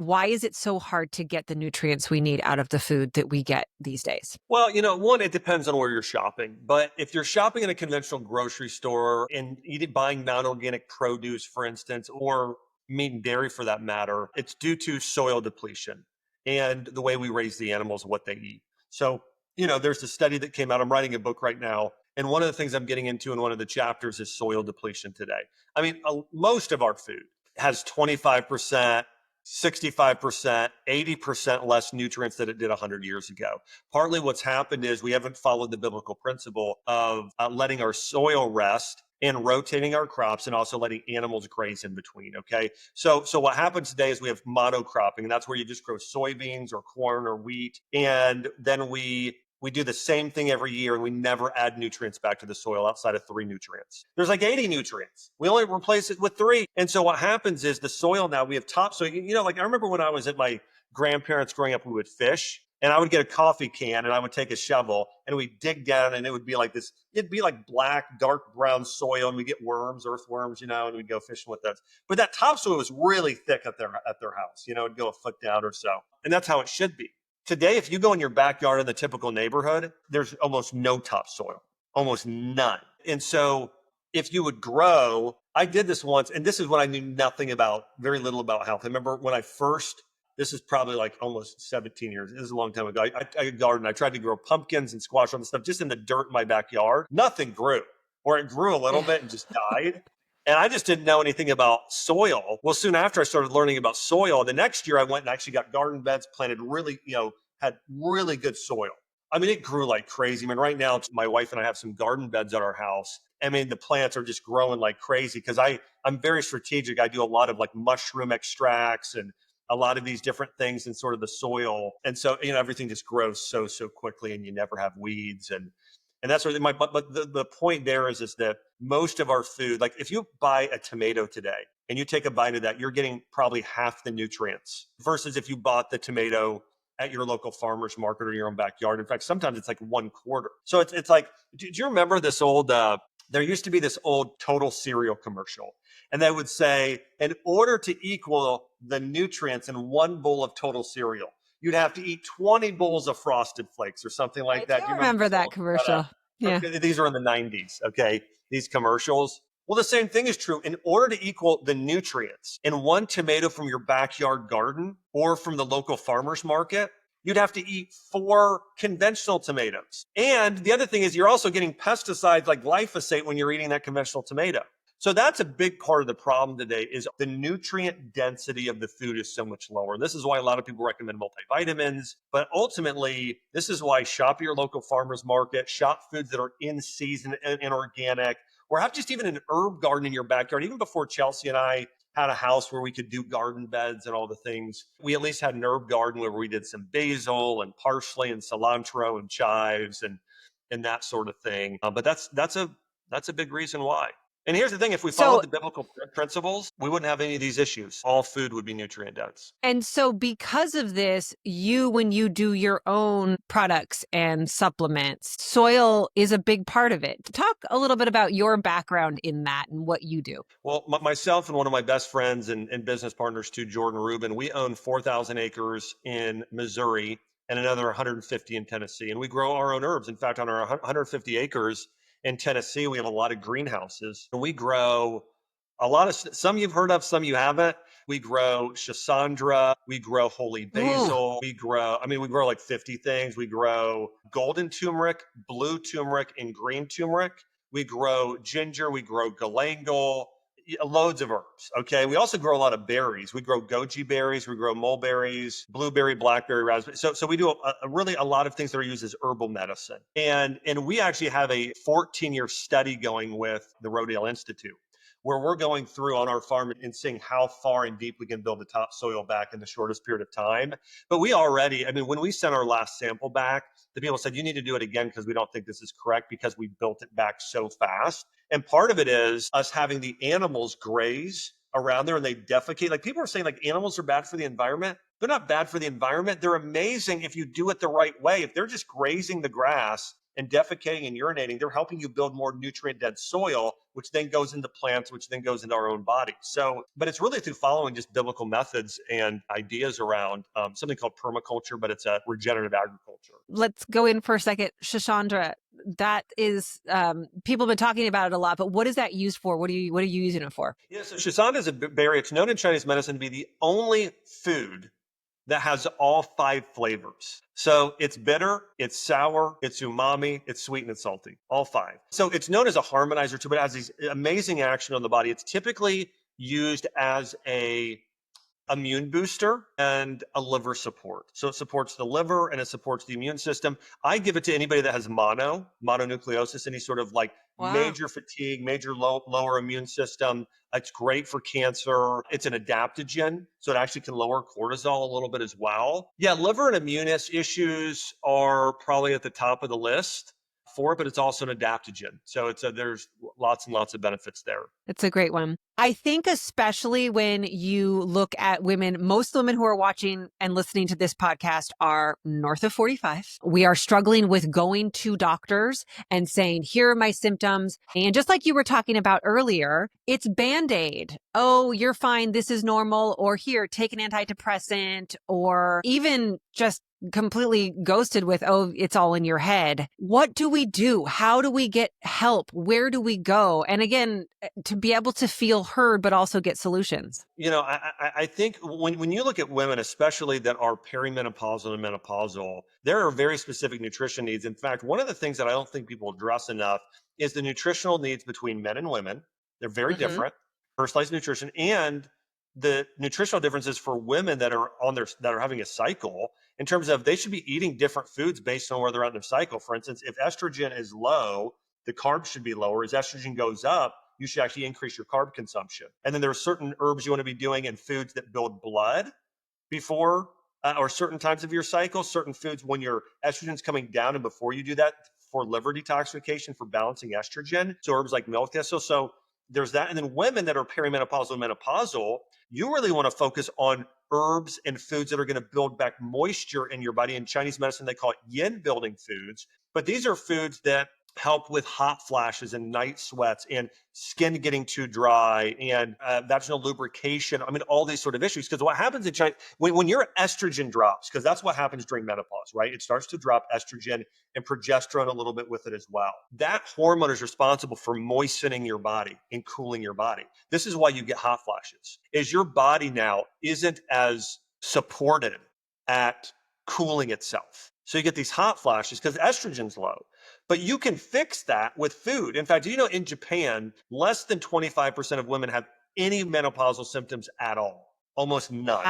Why is it so hard to get the nutrients we need out of the food that we get these days? Well, one, it depends on where you're shopping. But if you're shopping in a conventional grocery store and buying non-organic produce, for instance, or meat and dairy for that matter, it's due to soil depletion and the way we raise the animals, what they eat. So, there's a study that came out. I'm writing a book right now. And one of the things I'm getting into in one of the chapters is soil depletion today. I mean, most of our food has 25%, 65%, 80% less nutrients than it did 100 years ago. Partly what's happened is we haven't followed the biblical principle of letting our soil rest and rotating our crops and also letting animals graze in between. Okay. So what happens today is we have monocropping, and that's where you just grow soybeans or corn or wheat. And then we do the same thing every year, and we never add nutrients back to the soil outside of 3 nutrients. There's like 80 nutrients. We only replace it with 3. And so what happens is the soil now, we have topsoil. Like I remember when I was at my grandparents growing up, we would fish, and I would get a coffee can and I would take a shovel and we'd dig down, and it would be like this, it'd be like black, dark brown soil, and we get worms, earthworms, and we'd go fishing with those. But that topsoil was really thick at their house, it'd go a foot down or so. And that's how it should be. Today, if you go in your backyard in the typical neighborhood, there's almost no topsoil, almost none. And so if you would grow, I did this once, and this is when I knew very little about health. I remember when this is probably like almost 17 years. This is a long time ago. I gardened. I tried to grow pumpkins and squash and stuff just in the dirt in my backyard. Nothing grew, or it grew a little bit and just died. And I just didn't know anything about soil. Well, soon after I started learning about soil, the next year I went and actually got garden beds planted had really good soil. I mean, it grew like crazy. I mean, right now, my wife and I have some garden beds at our house. I mean, the plants are just growing like crazy because I'm very strategic. I do a lot of like mushroom extracts and a lot of these different things in sort of the soil. And so, everything just grows so quickly, and you never have weeds. And that's really but the point there is that most of our food, like if you buy a tomato today and you take a bite of that, you're getting probably half the nutrients versus if you bought the tomato at your local farmer's market or your own backyard. In fact, sometimes it's like 1/4. So it's like, do you remember this old, there used to be this old Total Cereal commercial, and they would say, in order to equal the nutrients in 1 bowl of Total Cereal, you'd have to eat 20 bowls of Frosted Flakes or something like that. I Do you remember this that old, commercial. Yeah. these are in the 90s, okay? These commercials. Well, the same thing is true. In order to equal the nutrients in 1 tomato from your backyard garden or from the local farmer's market, you'd have to eat 4 conventional tomatoes. And the other thing is you're also getting pesticides like glyphosate when you're eating that conventional tomato. So that's a big part of the problem today is the nutrient density of the food is so much lower. This is why a lot of people recommend multivitamins, but ultimately, this is why shop at your local farmer's market, shop foods that are in season and organic, or have just even an herb garden in your backyard. Even before Chelsea and I had a house where we could do garden beds and all the things, we at least had an herb garden where we did some basil and parsley and cilantro and chives and that sort of thing. But that's a big reason why. And here's the thing, if we So followed the biblical principles, we wouldn't have any of these issues. All food would be nutrient dense. And so because of this, when you do your own products and supplements, soil is a big part of it. Talk a little bit about your background in that and what you do. Well, myself and one of my best friends and business partners too, Jordan Rubin, we own 4,000 acres in Missouri and another 150 in Tennessee. And we grow our own herbs. In fact, on our 150 acres in Tennessee, we have a lot of greenhouses. And we grow a lot of, some you've heard of, some you haven't. We grow Schisandra, we grow holy basil, we grow like 50 things. We grow golden turmeric, blue turmeric, and green turmeric. We grow ginger, we grow galangal, loads of herbs. Okay. We also grow a lot of berries. We grow goji berries, we grow mulberries, blueberry, blackberry, raspberry. So we do really a lot of things that are used as herbal medicine. And we actually have a 14-year study going with the Rodale Institute, where we're going through on our farm and seeing how far and deep we can build the topsoil back in the shortest period of time. But when we sent our last sample back, the people said, you need to do it again because we don't think this is correct because we built it back so fast. And part of it is us having the animals graze around there and they defecate. Like people are saying like animals are bad for the environment. They're not bad for the environment. They're amazing if you do it the right way. If they're just grazing the grass and defecating and urinating, they're helping you build more nutrient dense soil, which then goes into plants, which then goes into our own body. So, but it's really through following just biblical methods and ideas around something called permaculture, but it's a regenerative agriculture. Let's go in for a second. Shashandra, that is, people have been talking about it a lot, but what is that used for? What are you using it for? Yeah, so Shisanda is a berry. It's known in Chinese medicine to be the only food that has all 5 flavors. So it's bitter, it's sour, it's umami, it's sweet, and it's salty, all 5. So it's known as a harmonizer too, but it has these amazing action on the body. It's typically used as a immune booster and a liver support. So it supports the liver and it supports the immune system. I give it to anybody that has mononucleosis, any sort of like Wow. major fatigue, major lower immune system. It's great for cancer. It's an adaptogen, so it actually can lower cortisol a little bit as well. Yeah, liver and immune issues are probably at the top of the list for it, but it's also an adaptogen. So there's lots and lots of benefits there. It's a great one. I think especially when you look at women, most women who are watching and listening to this podcast are north of 45. We are struggling with going to doctors and saying, here are my symptoms. And just like you were talking about earlier, it's Band-Aid. Oh, you're fine. This is normal. Or here, take an antidepressant, or even just completely ghosted with, oh, it's all in your head. What do we do? How do we get help? Where do we go? And again, to be able to feel heard, but also get solutions. You know, I think when you look at women, especially that are perimenopausal and menopausal, there are very specific nutrition needs. In fact, one of the things that I don't think people address enough is the nutritional needs between men and women. They're very Mm-hmm. different, personalized nutrition, and the nutritional differences for women that are that are having a cycle in terms of they should be eating different foods based on where they're at in their cycle. For instance, if estrogen is low, the carbs should be lower. As estrogen goes up, you should actually increase your carb consumption. And then there are certain herbs you want to be doing and foods that build blood before or certain times of your cycle, certain foods when your estrogen's coming down and before you do that for liver detoxification, for balancing estrogen. So herbs like milk thistle. So there's that. And then women that are perimenopausal and menopausal, you really want to focus on herbs and foods that are going to build back moisture in your body. In Chinese medicine, they call it yin building foods. But these are foods that help with hot flashes and night sweats and skin getting too dry and vaginal lubrication. I mean, all these sort of issues. Because what happens in China, when your estrogen drops, because that's what happens during menopause, right? It starts to drop estrogen and progesterone a little bit with it as well. That hormone is responsible for moistening your body and cooling your body. This is why you get hot flashes, is your body now isn't as supported at cooling itself. So you get these hot flashes because estrogen's low. But you can fix that with food. In fact, do you know in Japan, less than 25% of women have any menopausal symptoms at all? Almost none.